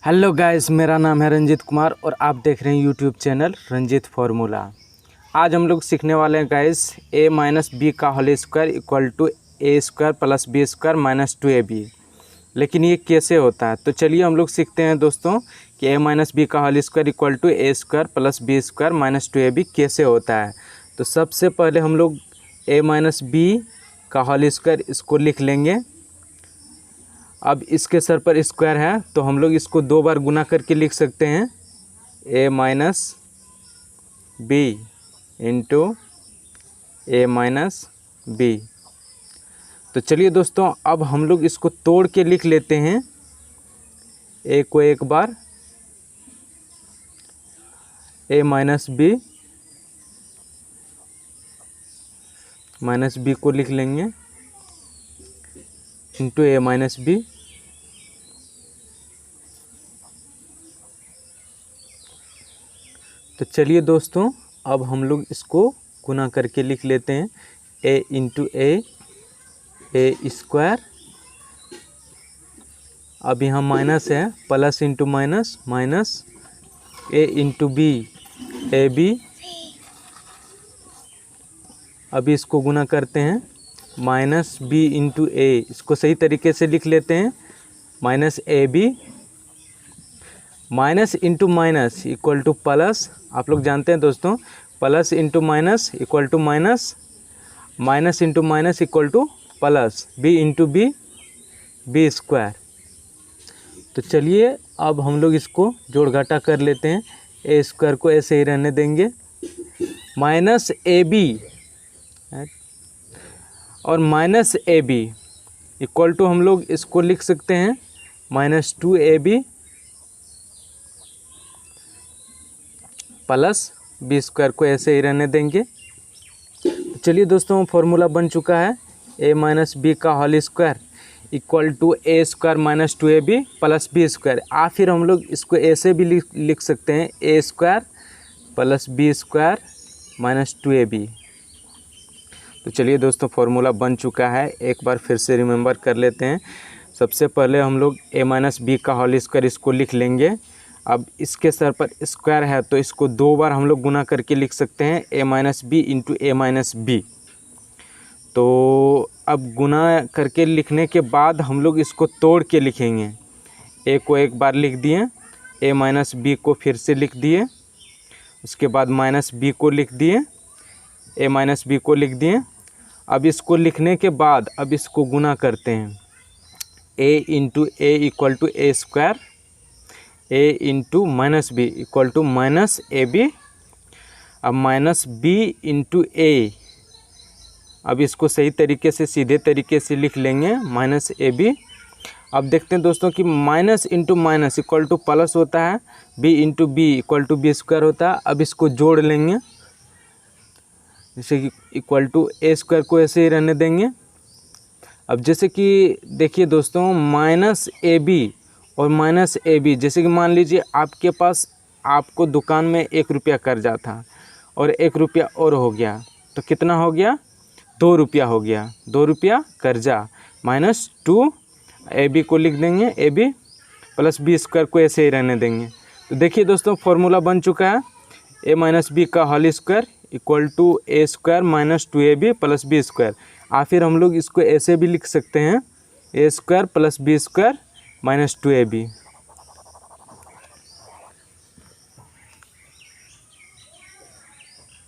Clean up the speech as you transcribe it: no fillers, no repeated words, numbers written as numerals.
Hello guys, मेरा नाम है रंजीत कुमार और आप देख रहे हैं यूट्यूब चैनल रंजीत फार्मूला। आज हम लोग सीखने वाले हैं गाइस a माइनस बी का whole square equal to a square plus B square minus 2ab। लेकिन ये कैसे होता है, तो चलिए हम लोग सीखते हैं दोस्तों कि a माइनस बी का whole square equal to a square plus B square minus 2ab कैसे होता है। तो सबसे पहले हम लोग a माइनस बी का होल स्क्वायर इसको लिख लेंगे। अब इसके सर पर स्क्वायर है तो हम लोग इसको दो बार गुना करके लिख सकते हैं, a minus b into a minus b. तो चलिए दोस्तों, अब हम लोग इसको तोड़ के लिख लेते हैं। a को एक बार a माइनस बी को लिख लेंगे इंटू ए माइनस बी। तो चलिए दोस्तों, अब हम लोग इसको गुना करके लिख लेते हैं, a इंटू ए स्क्वायर। अब यहाँ माइनस है, plus into minus minus a into b a b. अभी इसको गुना करते हैं, माइनस बी इंटू ए, इसको सही तरीके से लिख लेते हैं, minus a b. Minus into minus equal to plus. आप लोग जानते हैं दोस्तों, plus into minus equal to minus, minus into minus equal to plus, b into b b square. तो चलिए अब हम लोग इसको जोड़ घटा कर लेते हैं। ए स्क्वायर को ऐसे ही रहने देंगे, माइनस ए बी और minus a b equal to हम लोग इसको लिख सकते हैं minus 2ab plus B square को ऐसे ही रहने देंगे। चलिए दोस्तों, फॉर्मूला बन चुका है, a माइनस बी का whole square equal to a square minus 2ab plus B square. या फिर हम लोग इसको ऐसे भी लिख सकते हैं, A square plus B square minus 2ab। तो चलिए दोस्तों, फार्मूला बन चुका है, एक बार फिर से रिमेंबर कर लेते हैं। सबसे पहले हम लोग a माइनस बी का होल स्क्वायर इसको लिख लेंगे। अब इसके सर पर स्क्वायर है तो इसको दो बार हम लोग गुना करके लिख सकते हैं, a minus b into a minus b. तो अब गुना करके लिखने के बाद हम लोग इसको तोड़ के लिखेंगे। a को एक बार लिख दिए, a माइनस बी को फिर से लिख दिए, उसके बाद माइनस बी को लिख दिए, a माइनस बी को लिख दिए। अब इसको लिखने के बाद अब इसको गुना करते हैं, a into a equal to a square, a into minus b equal to minus a b. अब माइनस बी इंटू ए, अब इसको सही तरीके से सीधे तरीके से लिख लेंगे, माइनस ए बी। अब देखते हैं दोस्तों कि minus into minus equal to plus होता है, b into b equal to b square होता है। अब इसको जोड़ लेंगे, जैसे कि इक्वल टू ए स्क्वायर को ऐसे ही रहने देंगे। अब जैसे कि देखिए दोस्तों, माइनस ए बी और माइनस ए बी, जैसे कि मान लीजिए आपके पास, आपको दुकान में 1 रुपया कर्जा था और 1 रुपया और हो गया, तो कितना हो गया, 2 रुपया हो गया। 2 रुपया कर्जा माइनस 2 ए बी को लिख देंगे, a b plus B square को ऐसे ही रहने देंगे। तो देखिए दोस्तों, फॉर्मूला बन चुका है, a माइनस बी का whole square equal to a square minus 2ab plus B square. या फिर हम लोग इसको ऐसे भी लिख सकते हैं, A square plus B square minus 2ab।